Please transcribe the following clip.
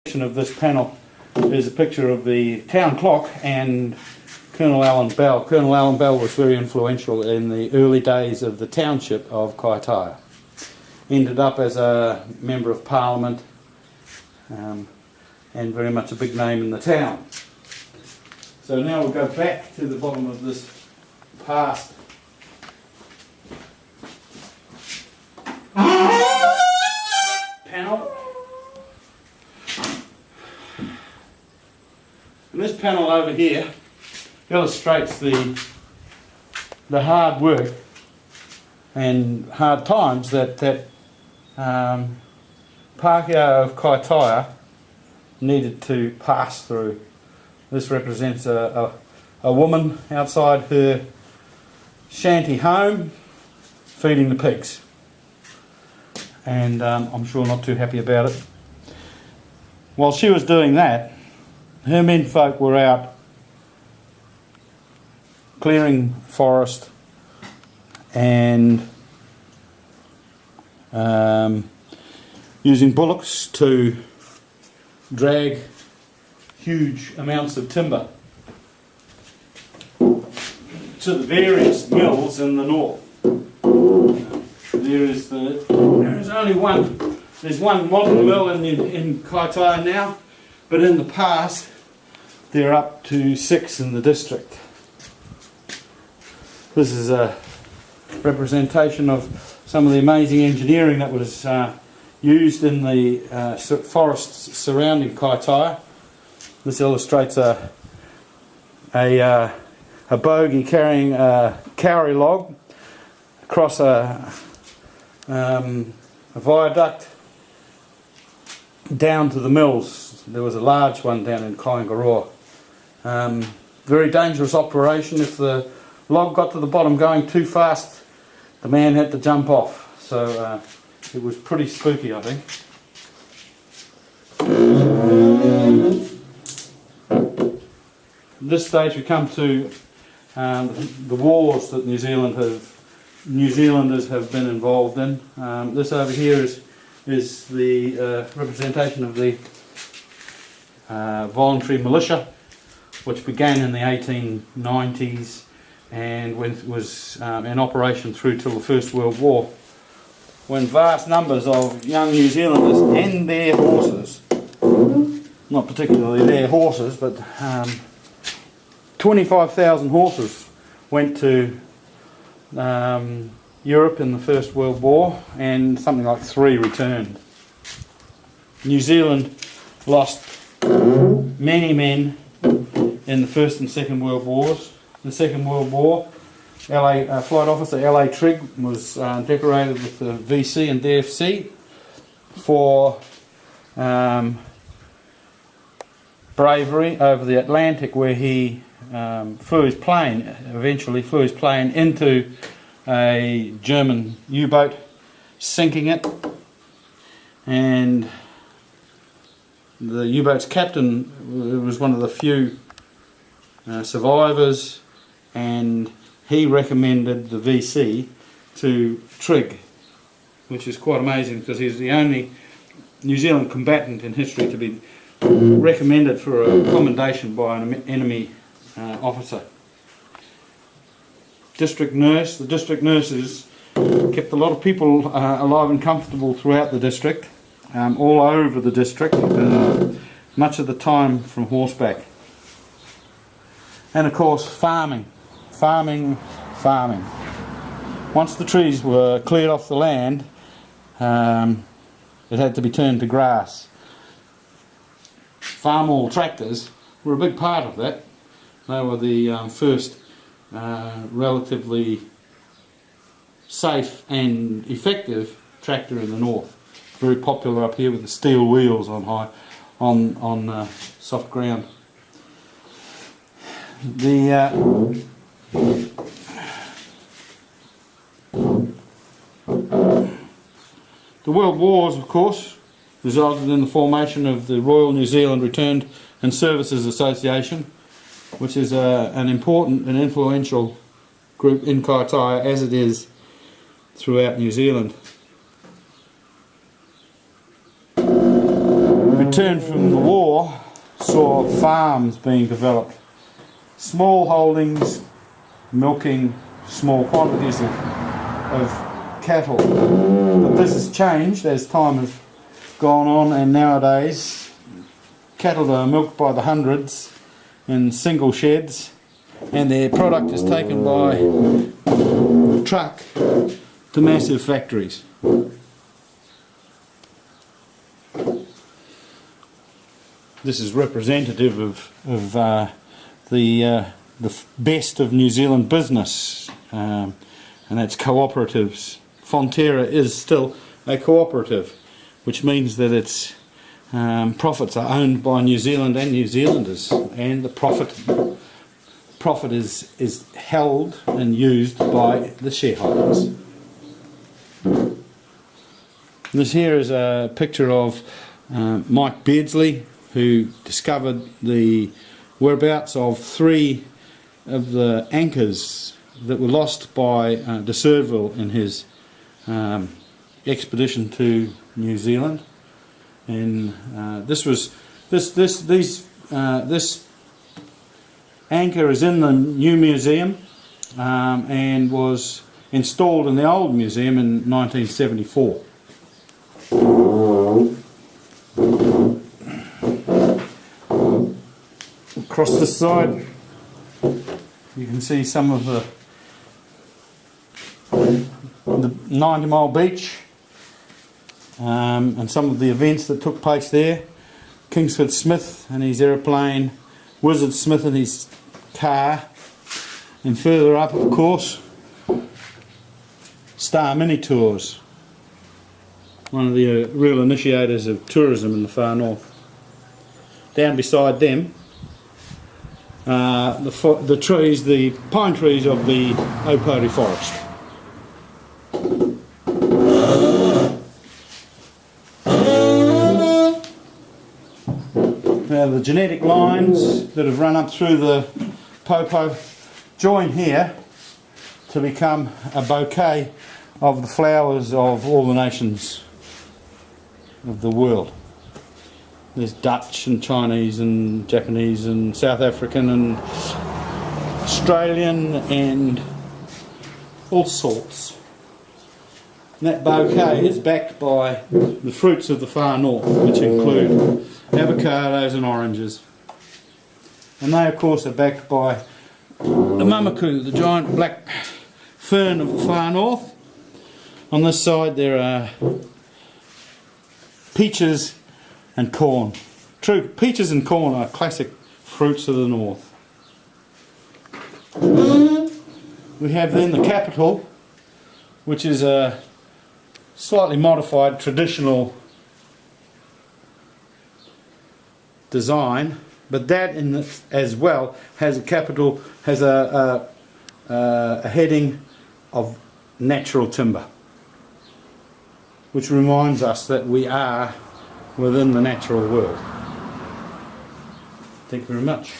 Of this panel is a picture of the town clock and Colonel Allen Bell. Colonel Allen Bell was very influential in the early days of the township of Kaitaia. Ended up as a member of parliament and very much a big name in the town. So now we'll go back to the bottom of this past panel. And this panel over here illustrates the hard work and hard times that Pakeha of Kaitaia needed to pass through. This represents a woman outside her shanty home feeding the pigs, and I'm sure not too happy about it. While she was doing that, her menfolk were out clearing forest and using bullocks to drag huge amounts of timber to the various mills in the north. There's only one. There's one modern mill in Kaitaia now, but in the past there are up to 6 in the district. This is a representation of some of the amazing engineering that was used in the forests surrounding Kaitaia. This illustrates a bogie carrying a kauri log across a viaduct down to the mills. There was a large one down in Kaingaroa. Very dangerous operation. If the log got to the bottom going too fast, the man had to jump off. So it was pretty spooky, I think. At this stage we come to the wars that New Zealanders have been involved in. This over here is the representation of the voluntary militia, which began in the 1890s and was in operation through till the First World War, when vast numbers of young New Zealanders and their horses, not particularly their horses, but 25,000 horses went to Europe in the First World War, and something like 3 returned. New Zealand lost many men in the First and Second World Wars. The Second World War, Flight Officer L.A. Trigg was decorated with the VC and DFC for bravery over the Atlantic, where he eventually flew his plane into a German U-boat, sinking it, and the U-boat's captain was one of the few survivors, and he recommended the VC to Trigg, which is quite amazing because he's the only New Zealand combatant in history to be recommended for a commendation by an enemy officer. District nurse. The district nurses kept a lot of people alive and comfortable throughout the district, all over the district, much of the time from horseback. And of course farming. Once the trees were cleared off the land, it had to be turned to grass. Farm-all tractors were a big part of that. They were the first relatively safe and effective tractor in the north. Very popular up here with the steel wheels on soft ground. The World Wars, of course, resulted in the formation of the Royal New Zealand Returned and Services Association, which is an important and influential group in Kaitaia, as it is throughout New Zealand. return from the war saw farms being developed. Small holdings, milking small quantities of cattle. But this has changed as time has gone on, and nowadays cattle are milked by the hundreds in single sheds, and their product is taken by truck to massive factories. This is representative of the best of New Zealand business, and that's cooperatives. Fonterra is still a cooperative, which means that its profits are owned by New Zealand and New Zealanders, and the profit is held and used by the shareholders. This here is a picture of Mike Beardsley, who discovered the whereabouts of 3 of the anchors that were lost by de Surville in his expedition to New Zealand. And this anchor is in the new museum and was installed in the old museum in 1974. Across this side you can see some of the 90 Mile Beach and some of the events that took place there. Kingsford Smith and his aeroplane, Wizard Smith and his car, and further up of course Star Mini Tours, one of the real initiators of tourism in the far north. Down beside them the trees, the pine trees of the Opori forest. Now the genetic lines that have run up through the Pou-Pou join here to become a bouquet of the flowers of all the nations of the world. There's Dutch and Chinese and Japanese and South African and Australian and all sorts. And that bouquet is backed by the fruits of the far north, which include avocados and oranges. And they of course are backed by the mamaku, the giant black fern of the far north. On this side there are peaches and corn. True, peaches and corn are classic fruits of the north. We have then the capital, which is a slightly modified traditional design, but that in this as well has a capital, has a heading of natural timber, which reminds us that we are within the natural world. Thank you very much.